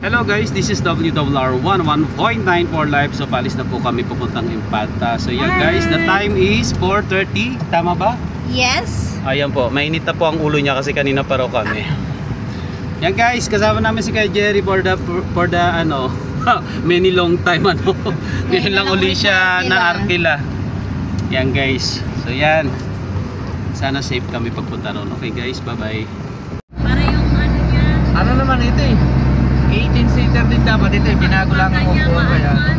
Hello guys, this is WWR11.9 for live. So palis na po kami pupuntang Infanta. So yan guys, the time is 4:30. Tama ba? Yes. Ayan po, mainit na po ang ulo niya kasi kanina pa raw kami. Yan guys, kasama namin si Kuya Jerry for the ano, many long time ano. Ngayon lang uli siya na Arkila. Yan guys. So yan. Sana safe kami pagpunta ron. Okay guys, bye-bye. Para yung ano niya. Ano naman ito eh? 18-seater din dapat ito eh. Binago lang ang upo kaya.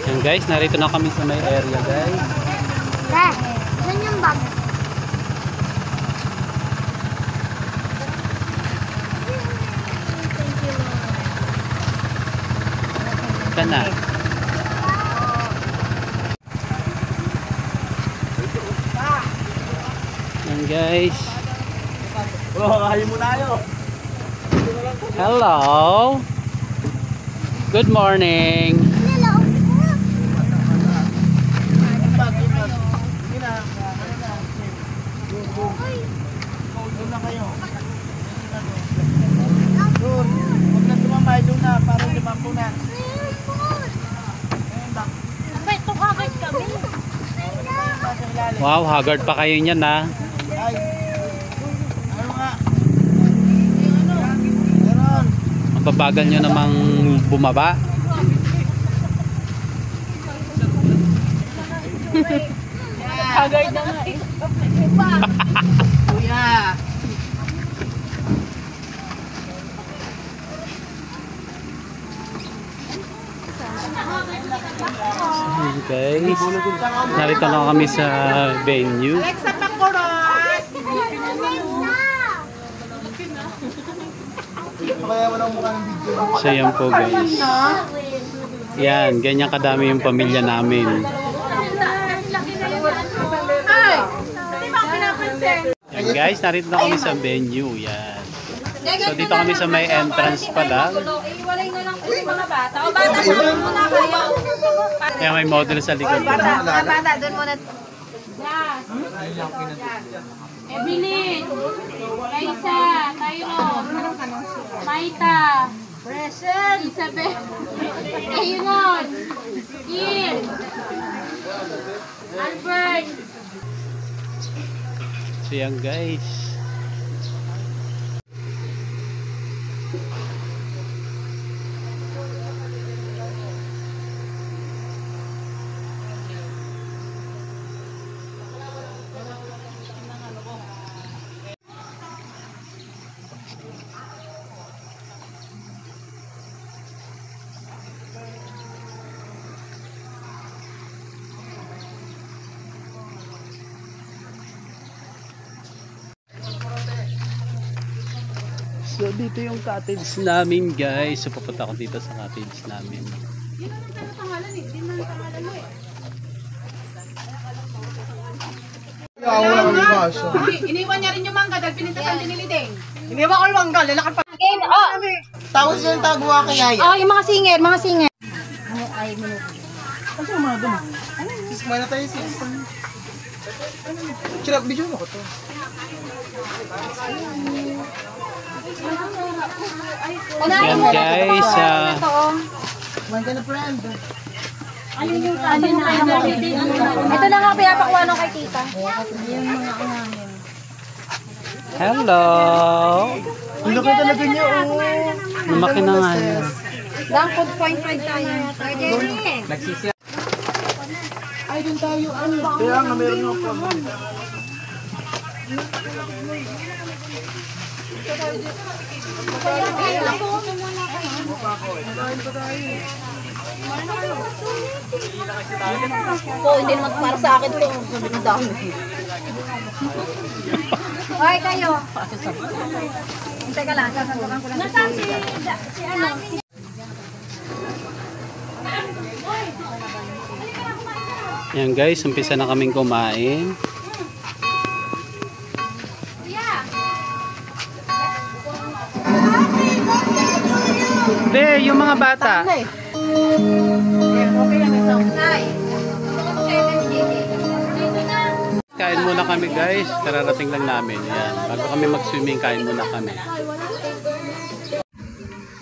Yan guys, narito na kami sa may area guys. Yan yung bag. Ika na. Yan guys. Hello. Good morning. Doon na kayo. Doon. Huwag na tumambay doon na. Parang limampo na. Ito kagad kami. Wow, haggard pa kayo niyan ha. Ay. Ano nga? Meron. Ang babagal nyo namang bumaba. Haggard na nga eh. Kuya. Guys, narito na kami sa venue. Alexa Pacoros. Kaya walang mukha ng video. So yan po guys. Yan, ganyan kadami yung pamilya namin. Yan guys, narito na kami sa venue. Yan. So dito kami sa may entrance pa lang. Iwalay na lang yung mga bata. O bata, doon muna kayo. Kaya may model sa likod. Bata, doon muna. Evelyn, Kaisa, Tyron, Maita, Present, Isabel, Ayunon, Il, Albert. So yan guys. So dito yung cottage namin guys. So papunta ko dito sa cottage namin. Yun ang pangalan eh. Din ang pangalan mo eh. Iniwan niya rin yung mangga dahil pinintasan din nilideng. Iniwan ko yung mangga. Lalakad pa. Tawag yung tagwa kay Yaya. Oh, yung mga singer, mga singer. Kasi yung mga doon. Sismay na tayo sis. Chirap video mo ko to. Yan guys. Kumain ka na friend. Ayun yung kanin na ito na nga pinapakuha nung kay tita. Hello. Ang laki talaga niya oh. Lumaki na nga yan. Lang food point 5 tayo. Nagsisya. Ay doon tayo. Kaya nga meron yung po. Po, hindi naman para sa akin to. Sabi ng dami. Hoy, kayo. Teka lang, sasabakan ko lang. Nasaan si ano? Yan guys, umpisa na kaming kumain. Be, yung mga bata. Kain muna kami guys, kararating lang namin. Yan. Bago kami mag-swimming, kain muna kami.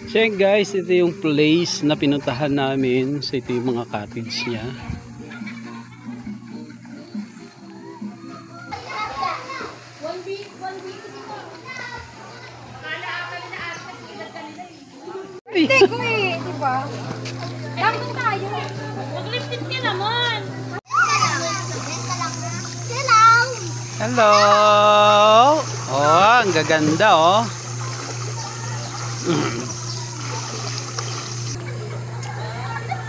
So yan guys, ito yung place na pinuntahan namin. So ito yung mga cottage niya. Hindi ko eh, di ba? Bakit tayo? Mag-lifted ka naman. Hello! Oh, ang gaganda oh.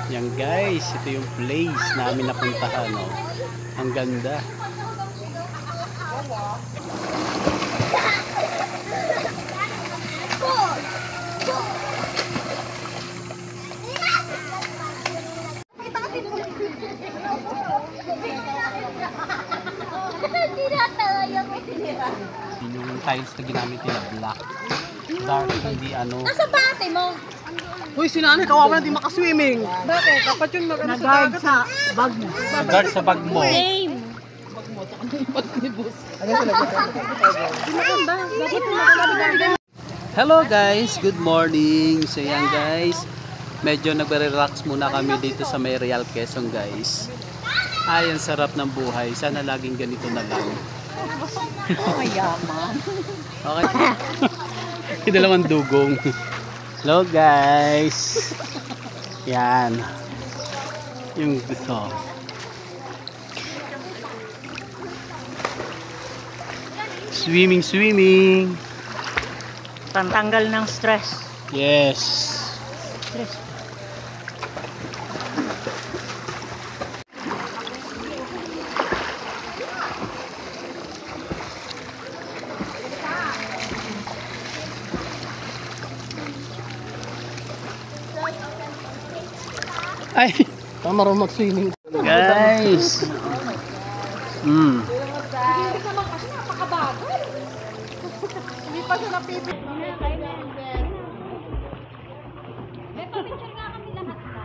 Yan guys, ito yung place namin napuntahan oh. Ang ganda. Yung tiles na ginamit nila black. Dark, hindi ano. Nasa bate mo. Uy, sinanay, kawawa na di makaswimming. Bakit? Dapat yun magano sa dagat ha. Bag mo. Guard sa bag mo. Same. Hello guys, good morning. So yan guys, medyo nagre-relax muna kami dito sa may Real Quezon guys. Ay, ang sarap ng buhay. Sana laging ganito na lang. Mayaman. Okay. Yung dalawang dugong. Hello guys. Yan. Yung gusto. Swimming, swimming. Tanggal ng stress. Yes. Ay, Marunong mag-swimming. guys. Mm. Hindi naman kasi napakabagal. Hindi pa siya napipit. May picture nga kami lahat na.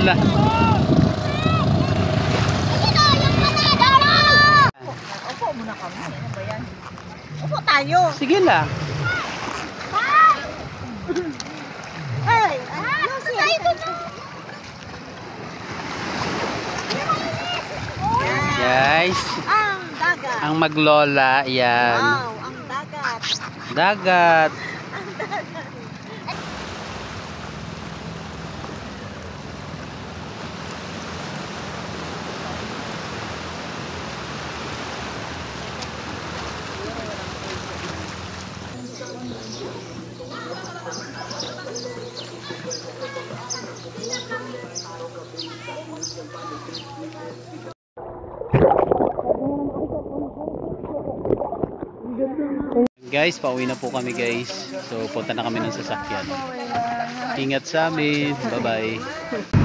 La. Upo muna kami. Ano ba yan? Upo tayo. Sige lang. Hey! Ano tayo doon? guys. Ang dagat. Ang maglola, yan. Wow, ang dagat. Dagat. Guys, pauwi na po kami guys. So punta na kami ng sasakyan. Ingat sa amin. Bye bye.